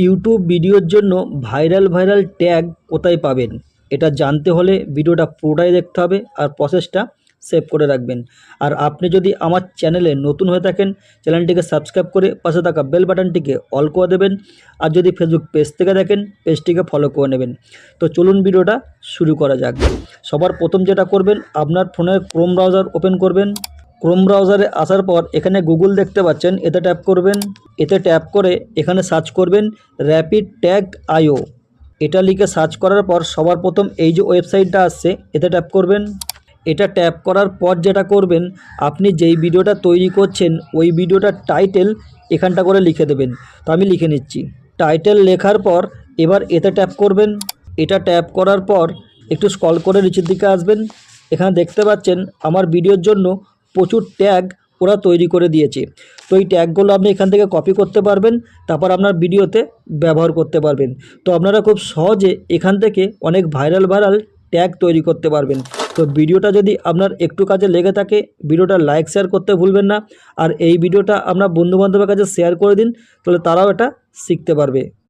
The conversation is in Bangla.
ইউটিউব ভিডিওর জন্য ভাইরাল ট্যাগ কোথায় পাবেন, এটা জানতে হলে ভিডিওটা পুরোটাই দেখতে হবে আর প্রসেসটা সেভ করে রাখবেন। আর আপনি যদি আমার চ্যানেলে নতুন হয়ে থাকেন, চ্যানেলটিকে সাবস্ক্রাইব করে পাশে থাকা বেল বাটনটিকে অল করে দেবেন। আর যদি ফেসবুক পেজ থেকে দেখেন, পেজটিকে ফলো করে নেবেন। তো চলুন ভিডিওটা শুরু করা যাক। সবার প্রথম যেটা করবেন, আপনার ফোনের ক্রোম ব্রাউজার ওপেন করবেন। ক্রোম ব্রাউজারে আসার পর এখানে গুগল দেখতে পাচ্ছেন, এতে ট্যাপ করবেন। এতে ট্যাপ করে এখানে সার্চ করবেন র্যাপিড ট্যাগ আইও। এটা লিখে সার্চ করার পর সবার প্রথম এই যে ওয়েবসাইটটা আসছে, এতে ট্যাপ করবেন। এটা ট্যাপ করার পর যেটা করবেন, আপনি যেই ভিডিওটা তৈরি করছেন ওই ভিডিওটার টাইটেল এখানটা করে লিখে দেবেন। তো আমি লিখে নিচ্ছি। টাইটেল লেখার পর এবার এতে ট্যাপ করবেন। এটা ট্যাপ করার পর একটু স্ক্রল করে নিচের দিকে আসবেন। এখানে দেখতে পাচ্ছেন আমার ভিডিওর জন্য প্রচুর ট্যাগ ওরা তৈরি করে দিয়েছে। তো এই ট্যাগগুলো আপনি এখান থেকে কপি করতে পারবেন, তারপর আপনার ভিডিওতে ব্যবহার করতে পারবেন। তো আপনারা খুব সহজে এখান থেকে অনেক ভাইরাল ট্যাগ তৈরি করতে পারবেন। তো ভিডিওটা যদি আপনার একটু কাজে লেগে থাকে, ভিডিওটা লাইক শেয়ার করতে ভুলবেন না। আর এই ভিডিওটা আপনার বন্ধুবান্ধবের কাছে শেয়ার করে দিন, তাহলে তারাও এটা শিখতে পারবে।